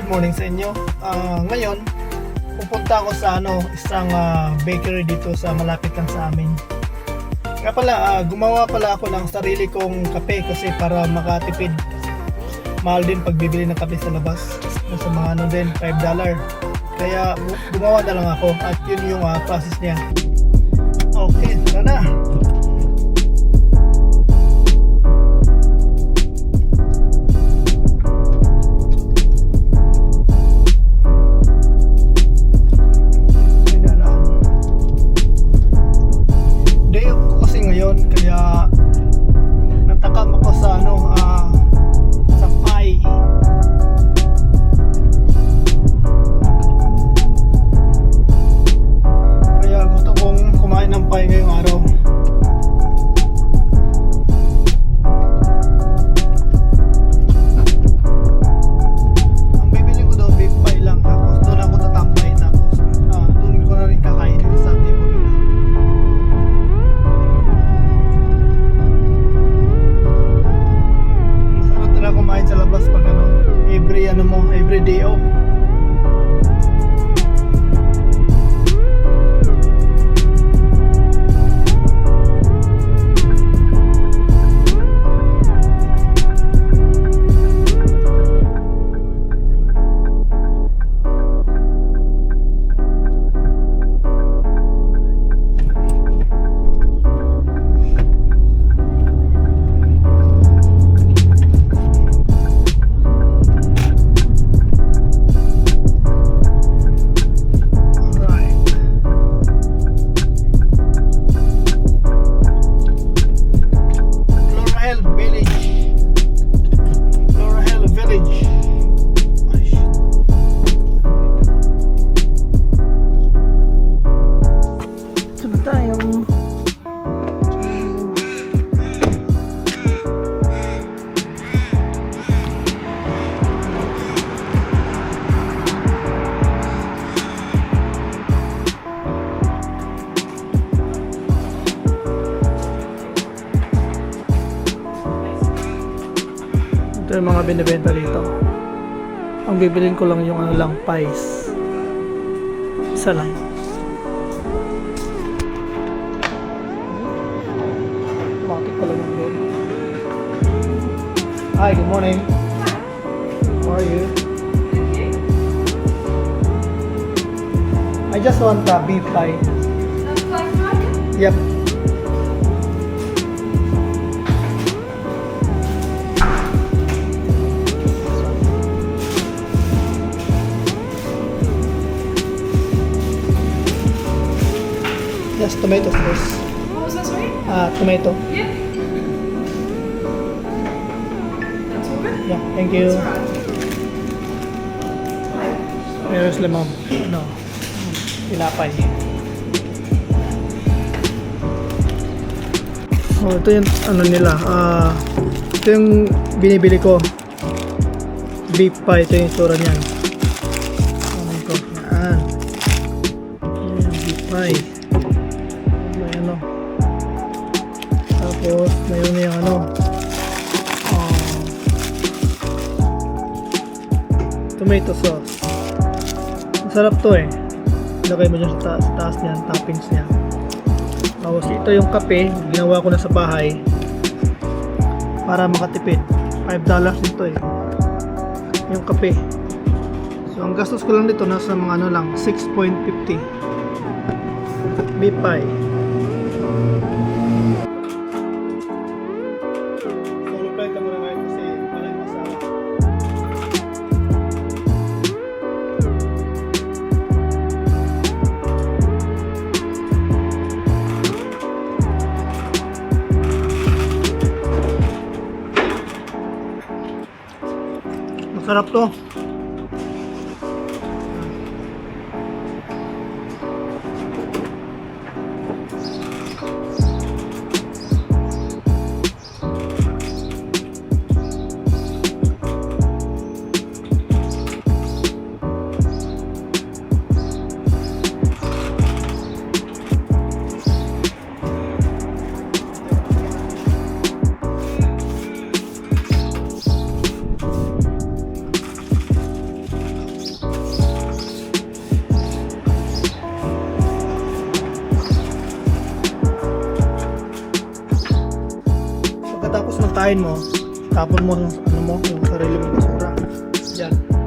morning sa inyo. Ngayon, pupunta ako sa isang bakery dito sa malapit lang sa amin. Kaya pala, gumawa pala ako ng sarili kong kape kasi para makatipid. Mahal din pagbibili ng kape sa labas. Sa mga din, $5. Kaya gumawa na lang ako at yun yung process niya. Okay, tara na. Kaya natakam ako sa sa pie. Kaya gusto kong kumain ng pie ngayong araw. Ang bibili ko daw beef pie lang, tapos doon ako tatambay, tapos doon ko na rin kakainin sa table nila. Kumain sa labas pag every day off. Ito yung mga binibenta dito. Ang bibilin ko lang yung lang pies. Isa lang. Bakit pala yung doon? Hi, good morning. How are you? I just want a beef pie. Yep. Yes, tomato first. What was that, sorry? Tomato. Yeah. That's all good? Yeah, thank you. That's all right. Meron sila tinapay. Oh, ito yung nila. Ito yung binibili ko. Beef pie, ito yung itsura niyan. Yan. Yan yung beef pie. Tapos mayroon yung tomato sauce. Masarap to eh. Ilagay mo dyan sa taas niyan, toppings niya. Tapos ito yung kape, ginawa ko na sa bahay para makatipid. $5 nito eh, yung kape. So ang gastos ko lang dito nasa mga lang 6.50 beef pie. Masarap to. basahin mo, tapon mo yung, ano mo, yung sarili mong basura. Yan.